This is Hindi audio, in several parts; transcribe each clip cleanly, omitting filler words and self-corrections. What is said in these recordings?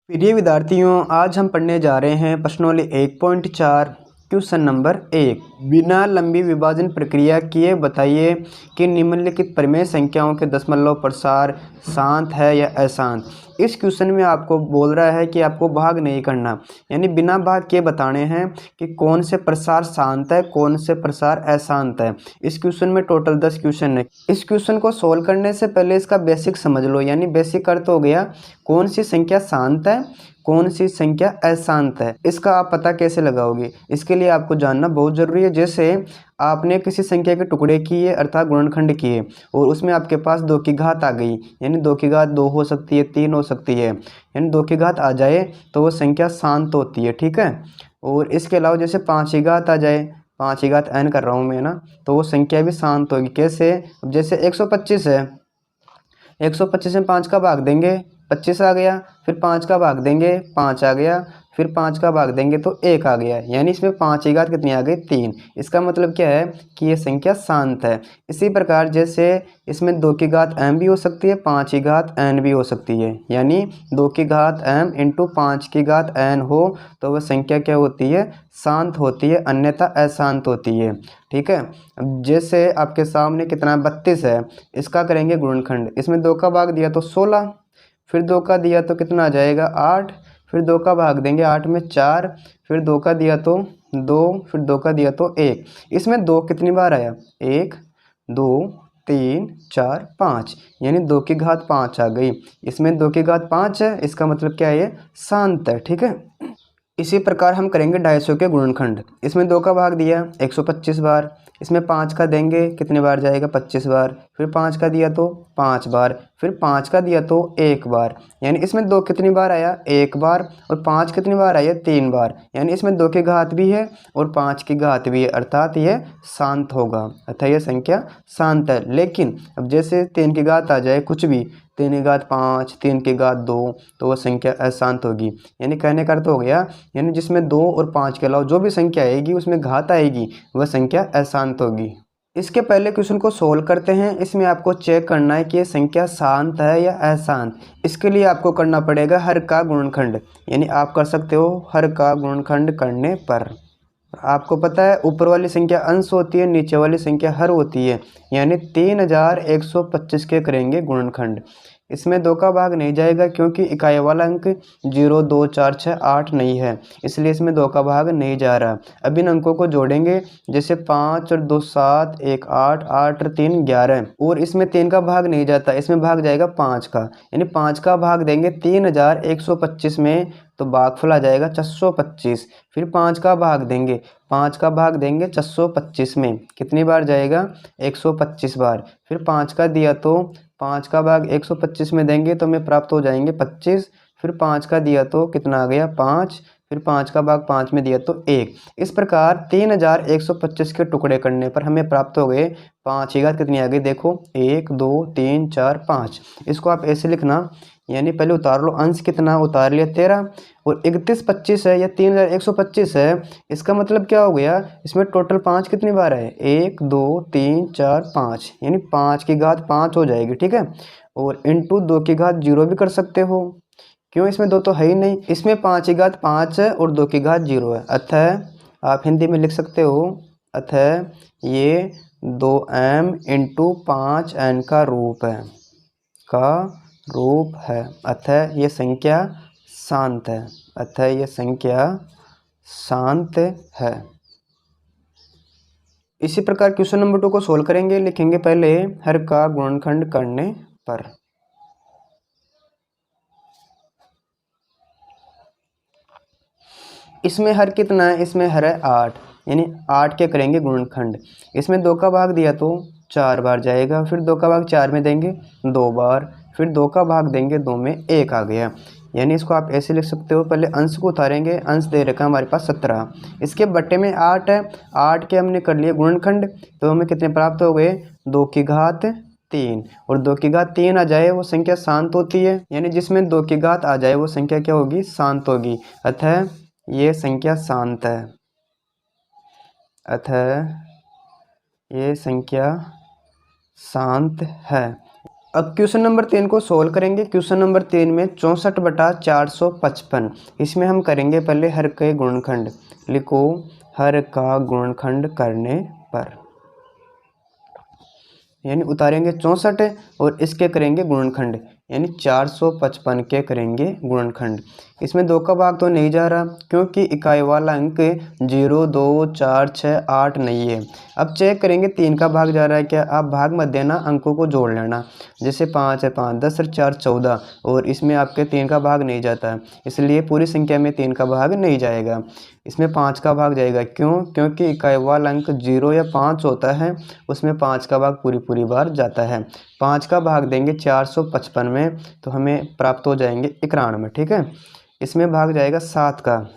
प्रिय विद्यार्थियों, आज हम पढ़ने जा रहे हैं प्रश्नोत्तरी 1.4 क्वेश्चन नंबर 1। बिना लंबी विभाजन प्रक्रिया किए बताइए कि निम्नलिखित परिमेय संख्याओं के दशमलव प्रसार शांत है या अशांत। इस क्वेश्चन में आपको बोल रहा है कि आपको भाग नहीं करना, यानी बिना भाग किए बताने हैं कि कौन से प्रसार शांत है, कौन से प्रसार अशांत है। इस क्वेश्चन में टोटल 10 क्वेश्चन है। इस क्वेश्चन को सोल्व करने से पहले इसका बेसिक समझ लो, यानी बेसिक अर्थ हो गया कौन सी संख्या शांत है, कौन सी संख्या अशांत है। इसका आप पता कैसे लगाओगे, इसके लिए आपको जानना बहुत जरूरी है। जैसे आपने किसी संख्या के टुकड़े किए अर्थात गुणनखंड किए और उसमें आपके पास 2 की घात आ गई, यानी 2 की घात 2 हो सकती है, 3 हो सकती है, यानी 2 की घात आ जाए तो वो संख्या शांत होती है, ठीक है। और इसके अलावा जैसे 5 की घात आ जाए, 5 की घात n कर रहा हूँ मैं ना, तो वो संख्या भी शांत होगी। कैसे? जैसे 125 है, 125 में 5 का भाग देंगे 25 आ गया, फिर 5 का भाग देंगे 5 आ गया, फिर 5 का भाग देंगे तो 1 आ गया, यानी इसमें 5 की घात कितनी आ गई? 3। इसका मतलब क्या है कि ये संख्या शांत है। इसी प्रकार जैसे इसमें 2 की घात m भी हो सकती है, 5 की घात n भी हो सकती है, यानी 2 की घात m इंटू 5 की घात n हो तो वह संख्या क्या होती है? शांत होती है, अन्यथा अशांत होती है, ठीक है। अब जैसे आपके सामने कितना 32 है, इसका करेंगे गुणनखंड। इसमें 2 का भाग दिया तो 16, फिर 2 का दिया तो कितना आ जाएगा? 8, फिर 2 का भाग देंगे 8 में 4, फिर 2 का दिया तो 2, फिर 2 का दिया तो 1। इसमें 2 कितनी बार आया? 1 2 3 4 5, यानी 2 की घात 5 आ गई। इसमें 2 की घात 5 है, इसका मतलब क्या है? ये शांत है, ठीक है। इसी प्रकार हम करेंगे 250 के गुणनखंड। इसमें 2 का भाग दिया 125 बार, इसमें 5 का देंगे कितने बार जाएगा? 25 बार, फिर 5 का दिया तो 5 बार, फिर 5 का दिया तो 1 बार, यानी इसमें 2 कितनी बार आया? 1 बार, और 5 कितनी बार आया? 3 बार, यानी इसमें 2 की घात भी है और 5 की घात भी है, अर्थात यह शांत होगा, अर्थात यह संख्या शांत है। लेकिन अब जैसे 3 की घात आ जाए कुछ भी, 3 की घात 5, 3 की घात 2, तो वह संख्या अशांत होगी। यानी कहने का अर्थ हो गया, यानी जिसमें 2 और 5 के अलावा जो भी संख्या आएगी उसमें घात आएगी, वह संख्या अशांत होगी। इसके पहले क्वेश्चन को सोल्व करते हैं। इसमें आपको चेक करना है कि ये संख्या शांत है या अशांत। इसके लिए आपको करना पड़ेगा हर का गुणनखंड, यानी आप कर सकते हो हर का गुणनखंड करने पर। आपको पता है ऊपर वाली संख्या अंश होती है, नीचे वाली संख्या हर होती है, यानी 3125 के करेंगे गुणनखंड। इसमें 2 का भाग नहीं जाएगा क्योंकि इकाई वाला अंक 0 2 4 6 8 नहीं है, इसलिए इसमें 2 का भाग नहीं जा रहा। अब इन अंकों को जोड़ेंगे, जैसे 5 और 2 7, 1 8, 8 और 3 11, और इसमें 3 का भाग नहीं जाता, इसमें भाग जाएगा 5 का, यानी 5 का भाग देंगे 3125 में तो भागफल आ जाएगा 425। फिर 5 का भाग देंगे, 5 का भाग देंगे 425 में कितनी बार जाएगा? 125 बार। फिर 5 का दिया तो 5 का भाग 125 में देंगे तो हमें प्राप्त हो जाएंगे 25। फिर 5 का दिया तो कितना आ गया? 5, फिर 5 का भाग 5 में दिया तो 1। इस प्रकार 3125 के टुकड़े करने पर हमें प्राप्त हो गए 5 की घात कितनी आ गई? देखो 1 2 3 4 5। इसको आप ऐसे लिखना, यानी पहले उतार लो, अंश कितना उतार लिया 13, और 3125 है या 3125 है, इसका मतलब क्या हो गया? इसमें टोटल 5 कितनी बार है? 1 2 3 4 5, यानी 5 की घात 5 हो जाएगी, ठीक है। और इंटू 2 की घात 0 भी कर सकते हो, क्यों? इसमें 2 तो है ही नहीं। इसमें 5 की घात 5 है और 2 की घात 0 है, अतः आप हिंदी में लिख सकते हो, अतः ये 2m इंटू 5n का रूप है, अतः ये संख्या शांत है, अतः ये संख्या शांत है। इसी प्रकार क्वेश्चन नंबर 2 को सोल्व करेंगे। लिखेंगे पहले हर का गुणनखंड करने पर। इसमें हर कितना है? इसमें हर है 8, यानी 8 के करेंगे गुणनखंड। इसमें 2 का भाग दिया तो 4 बार जाएगा, फिर 2 का भाग 4 में देंगे 2 बार, फिर 2 का भाग देंगे 2 में 1 आ गया, यानी इसको आप ऐसे लिख सकते हो। पहले अंश को उतारेंगे, अंश दे रखा है हमारे पास 17, इसके बट्टे में 8 है, 8 के हमने कर लिए गुणनखंड, तो हमें कितने प्राप्त हो गए? 2 की घात 3, और 2 की घात 3 आ जाए वो संख्या शांत होती है, यानी जिसमें 2 की घात आ जाए वो संख्या क्या होगी? शांत होगी, अतः ये संख्या शांत है, अतः ये संख्या शांत है। अब क्वेश्चन नंबर 3 को सोल्व करेंगे। क्वेश्चन नंबर 3 में 64/455, इसमें हम करेंगे पहले हर के गुणनखंड। लिखो हर का गुणनखंड करने पर, यानी उतारेंगे 64 और इसके करेंगे गुणनखंड, यानी 455 के करेंगे गुणनखंड। इसमें 2 का भाग तो नहीं जा रहा क्योंकि इकाई वाला अंक 0, 2, 4, 6, 8 नहीं है। अब चेक करेंगे 3 का भाग जा रहा है क्या। आप भाग मत देना, अंकों को जोड़ लेना। जैसे 5 है 5, 10 और 4 14, और इसमें आपके 3 का भाग नहीं जाता है, इसलिए पूरी संख्या में 3 का भाग नहीं जाएगा। इसमें 5 का भाग जाएगा, क्यों? क्योंकि इकाई वाला अंक 0 या 5 होता है, उसमें 5 का भाग पूरी बार जाता है। 5 का भाग देंगे 455 में तो हमें प्राप्त हो जाएंगे 91, ठीक है। इसमें भाग जाएगा 7 का,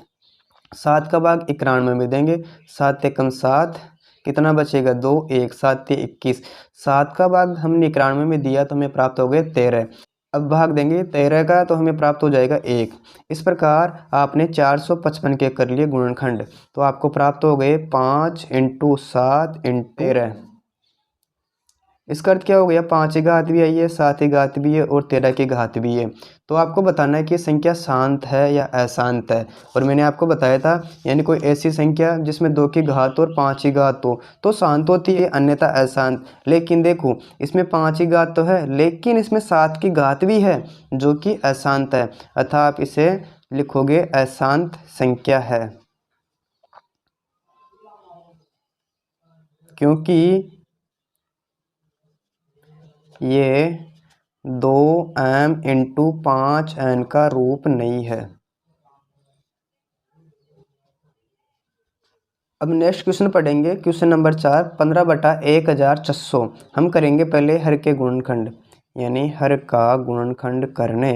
7 का भाग 91 में देंगे। 7 एकम 7, कितना बचेगा 2, 1, 7 21। 7 का भाग हमने 91 में दिया तो हमें प्राप्त हो गए 13। अब भाग देंगे 13 का तो हमें प्राप्त हो जाएगा 1। इस प्रकार आपने 455 के कर लिए गुणनखंड, तो आपको प्राप्त हो गए 5 × 7 × 13। इसका अर्थ क्या हो गया, 5 की घात भी आई है, 7 की घात भी है और 13 की घात भी है। तो आपको बताना है कि संख्या शांत है या अशांत है। और मैंने आपको बताया था, यानी कोई ऐसी संख्या जिसमें 2 की घात और 5 की घात हो तो शांत होती है, अन्यथा अशांत। लेकिन देखो इसमें 5 की घात तो है, लेकिन इसमें 7 की घात भी है जो कि अशांत है, अतः आप इसे लिखोगे अशांत संख्या है। क्योंकि ये 2m × 5n का रूप नहीं है। अब नेक्स्ट क्वेश्चन पढ़ेंगे। Question number 4, 15/1600। हम करेंगे पहले हर के गुणनखंड, यानी हर का गुणनखंड करने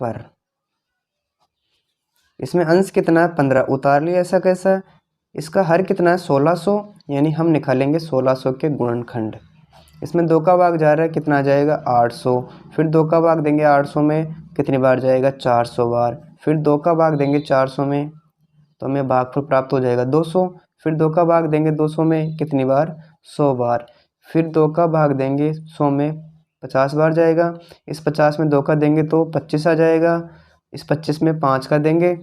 पर। इसमें अंश कितना है 15, उतार लिया। ऐसा कैसा? इसका हर कितना है 1600, यानी हम निकालेंगे 1600 के गुणनखंड। इसमें 2 का भाग जा रहा है, कितना जाएगा 800। फिर 2 का भाग देंगे 800 में, कितनी बार जाएगा 400 बार। फिर 2 का भाग देंगे 400 में तो हमें भागफल प्राप्त हो जाएगा 200। फिर 2 का भाग देंगे 200 में, कितनी बार 100 बार। फिर 2 का भाग देंगे 100 में, 50 बार जाएगा। इस 50 में 2 का देंगे तो 25 आ जाएगा। इस 25 में 5 का देंगे,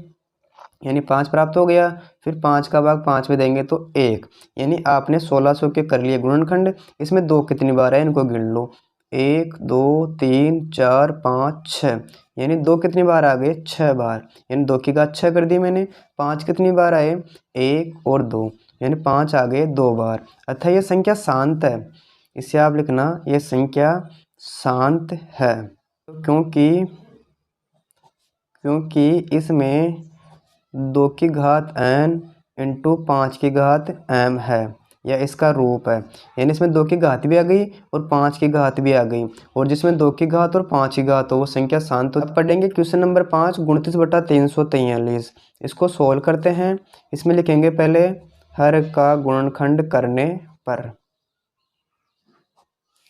यानी 5 प्राप्त हो गया। फिर 5 का भाग 5 में देंगे तो 1, यानी आपने 1600 के कर लिए गुणनखंड। इसमें 2 कितनी बार है इनको गिन लो, 1, 2, 3, 4, 5, 6, यानी 2 कितनी बार आ गए 6 बार, यानी 2 की घात 6 कर दी मैंने। 5 कितनी बार आए 1 और 2, यानी 5 आ गए 2 बार, अतः यह संख्या शांत है। इसे आप लिखना यह संख्या शांत है, क्योंकि इसमें 2 की घात n × 5 की घात m है, या इसका रूप है। यानी इसमें 2 की घात भी आ गई और 5 की घात भी आ गई, और जिसमें 2 की घात और 5 की घात हो वो संख्या शांत हो। अब पढ़ेंगे क्वेश्चन नंबर 5, 29/343। इसको सोल्व करते हैं। इसमें लिखेंगे पहले हर का गुणनखंड करने पर।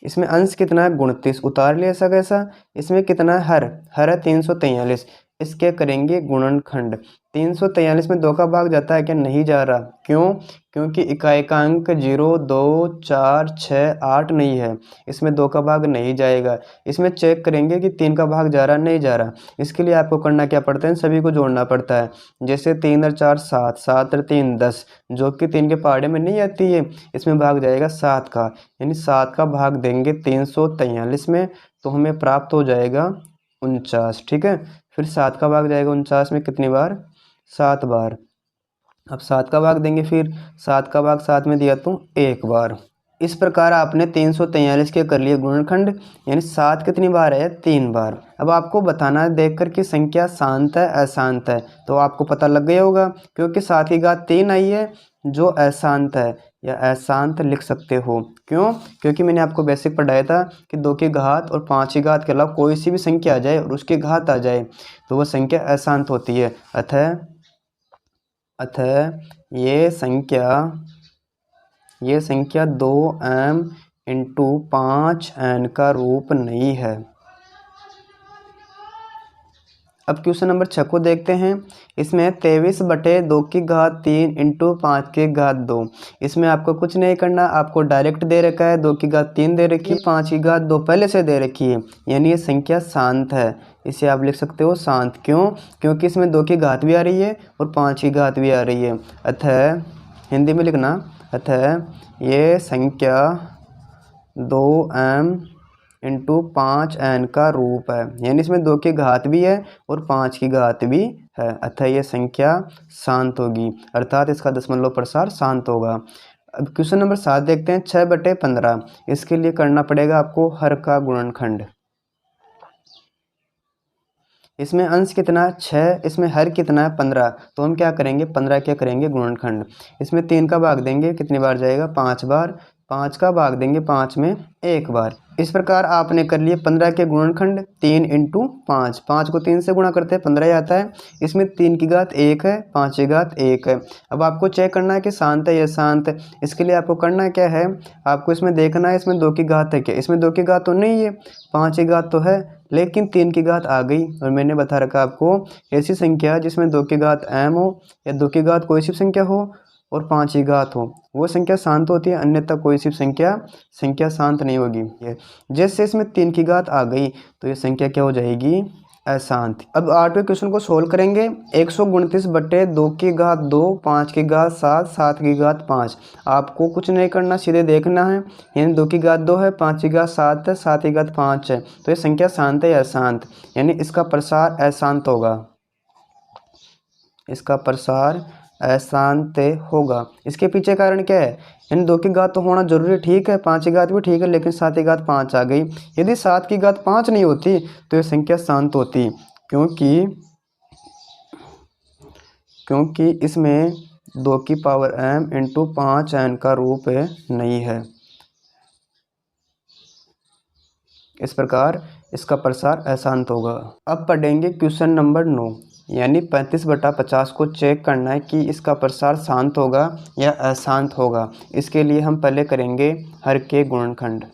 इसमें अंश कितना है 29, उतार लिया। ऐसा कैसा? इसमें कितना है हर है 343, इसके करेंगे गुणनखंड। 343 में 2 का भाग जाता है क्या? नहीं जा रहा, क्यों? क्योंकि इकाई का अंक 0, 2, 4, 6, 8 नहीं है, इसमें 2 का भाग नहीं जाएगा। इसमें चेक करेंगे कि 3 का भाग जा रहा नहीं जा रहा। इसके लिए आपको करना क्या पड़ता है, सभी को जोड़ना पड़ता है। जैसे 3 और 4 7, 7 और 3 10, जो कि 3 के पहाड़े में नहीं आती है। इसमें भाग जाएगा 7 का, यानी 7 का भाग देंगे 343 में तो हमें प्राप्त हो जाएगा 49, ठीक है। फिर 7 का भाग जाएगा 49 में, कितनी बार 7 बार। अब 7 का भाग देंगे, फिर 7 का भाग 7 में दिया तो 1 बार। इस प्रकार आपने 343 के कर लिए गुणनखंड, यानी 7 कितनी बार है 3 बार। अब आपको बताना है देखकर कि संख्या शांत है अशांत है, तो आपको पता लग गया होगा क्योंकि 7 की घात 3 आई है जो अशांत है, या अशांत लिख सकते हो। क्यों? क्योंकि मैंने आपको बेसिक पढ़ाया था कि 2 की घात और 5 की घात के अलावा कोई सी भी संख्या आ जाए और उसकी घात आ जाए तो वह संख्या अशांत होती है। अतः ये संख्या 2m × 5n का रूप नहीं है। अब क्वेश्चन नंबर 6 को देखते हैं। इसमें 23/2 इंटू 5 इसमें आपको कुछ नहीं करना, आपको डायरेक्ट दे रखा है 2 दे रखी है, 5 पहले से दे रखी है, यानी ये संख्या शांत है। इसे आप लिख सकते हो शांत। क्यों? क्योंकि इसमें 2 की घात भी आ रही है और 5 की घात भी आ रही है। अतः हिंदी में लिखना, अतः ये संख्या 2m इंटू 5n का रूप है, यानी इसमें 2 की घात भी है और 5 की घात भी है। अतः यह संख्या शांत होगी, अर्थात इसका दशमलव प्रसार शांत होगा। अब क्वेश्चन नंबर 7 देखते हैं। 6/15 इसके लिए करना पड़ेगा आपको हर का गुणनखंड। इसमें अंश कितना है 6, इसमें हर कितना है 15, तो हम क्या करेंगे 15 क्या करेंगे गुणनखंड। इसमें 3 का भाग देंगे, कितनी बार जाएगा 5 बार, 5 का भाग देंगे 5 में 1 बार। इस प्रकार आपने कर लिए 15 के गुणनखंड 3 इंटू 5, 5 को 3 से गुणा करते हैं 15 ही आता है। इसमें 3 की घात 1 है, 5 की घात 1 है। अब आपको चेक करना है कि शांत है या शांत है। इसके लिए आपको करना क्या है, आपको इसमें देखना है इसमें 2 की घात है क्या। इसमें 2 की घात तो नहीं है, 5 की घात तो है, लेकिन 3 की घात आ गई। और मैंने बता रखा आपको ऐसी संख्या जिसमें 2 की घात m हो या 2 की घात कोई सी संख्या हो और 5 की घात हो, वो संख्या शांत होती है, अन्यथा कोई सी संख्या शांत नहीं होगी। जैसे इसमें 3 की घात आ गई तो ये संख्या क्या हो जाएगी अशांत। अब 8वें क्वेश्चन को सोल्व करेंगे। 129/2 5 की घात 7, 7 की घात 5। आपको कुछ नहीं करना, सीधे देखना है, यानी 2 की घात 2 है, 5 की घात 7 है, 7 की घात 5 है, तो ये संख्या शांत है या अशांत, यानी इसका प्रसार अशांत होगा, इसका प्रसार अशांत होगा। इसके पीछे कारण क्या है, यानी 2 की घात तो होना जरूरी, ठीक है, 5 की घात भी ठीक है, लेकिन 7 की घात 5 आ गई। यदि 7 की घात 5 नहीं होती तो ये संख्या शांत होती, क्योंकि इसमें 2 की पावर m इंटू 5n का रूप नहीं है। इस प्रकार इसका प्रसार अशांत होगा। अब पढ़ेंगे क्वेश्चन नंबर 9, यानी 35/50 को चेक करना है कि इसका प्रसार शांत होगा या अशांत होगा। इसके लिए हम पहले करेंगे हर के गुणनखंड।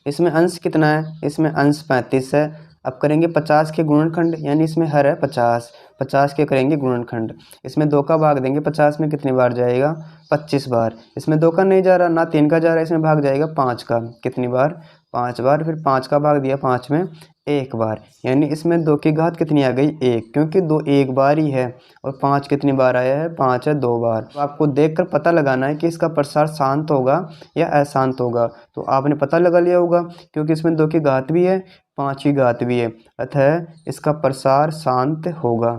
इसमें अंश कितना है, इसमें अंश 35 है। अब करेंगे 50 के गुणनखंड, यानी इसमें हर है 50, 50 के करेंगे गुणनखंड। इसमें 2 का भाग देंगे, 50 में कितनी बार जाएगा 25 बार। इसमें 2 का नहीं जा रहा, ना 3 का जा रहा है, इसमें भाग जाएगा 5 का, कितनी बार 5 बार। फिर 5 का भाग दिया 5 में 1 बार, यानी इसमें 2 की घात कितनी आ गई 1, क्योंकि 2 एक बार ही है और 5 कितनी बार आया है 5 है 2 बार। तो आपको देखकर पता लगाना है कि इसका प्रसार शांत होगा या अशांत होगा। तो आपने पता लगा लिया होगा, क्योंकि इसमें 2 की घात भी है 5 की घात भी है, अतः इसका प्रसार शांत होगा।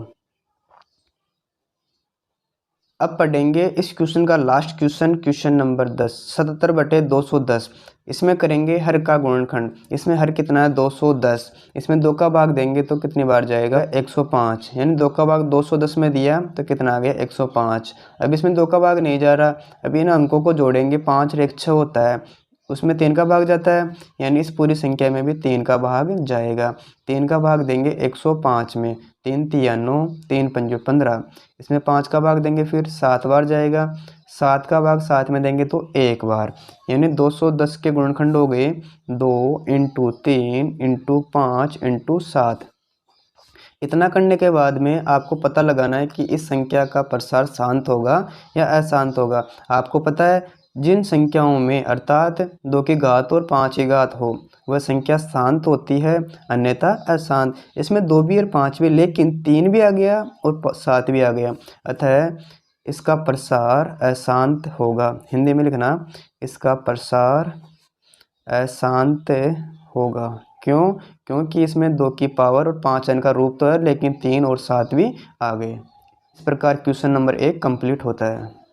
अब पढ़ेंगे इस क्वेश्चन का लास्ट क्वेश्चन, क्वेश्चन नंबर 10, 77/210। इसमें करेंगे हर का गुणनखंड। इसमें हर कितना है 210, इसमें 2 का भाग देंगे तो कितनी बार जाएगा 105, यानी 2 का भाग 210 में दिया तो कितना आ गया 105। अब इसमें 2 का भाग नहीं जा रहा, अभी इन अंकों को जोड़ेंगे, 5 और 1 6 होता है, उसमें 3 का भाग जाता है, यानी इस पूरी संख्या में भी 3 का भाग जाएगा। 3 का भाग देंगे 105 में, 3 तिया 9, 3 पंजे 15। इसमें 5 का भाग देंगे फिर 7 बार जाएगा, 7 का भाग 7 में देंगे तो 1 बार, यानी 210 के गुणनखंड हो गए 2 इंटू 3 इंटू 5 इंटू 7। इतना करने के बाद में आपको पता लगाना है कि इस संख्या का प्रसार शांत होगा या अशांत होगा। आपको पता है जिन संख्याओं में अर्थात 2 की घात और 5 की घात हो वह संख्या शांत होती है, अन्यथा अशांत। इसमें 2 भी और 5 भी, लेकिन 3 भी आ गया और 7 भी आ गया, अतः इसका प्रसार अशांत होगा। हिंदी में लिखना, इसका प्रसार अशांत होगा। क्यों? क्योंकि इसमें 2 की पावर और 5n का रूप तो है, लेकिन 3 और 7 भी आ गए। इस प्रकार क्वेश्चन नंबर 1 कंप्लीट होता है।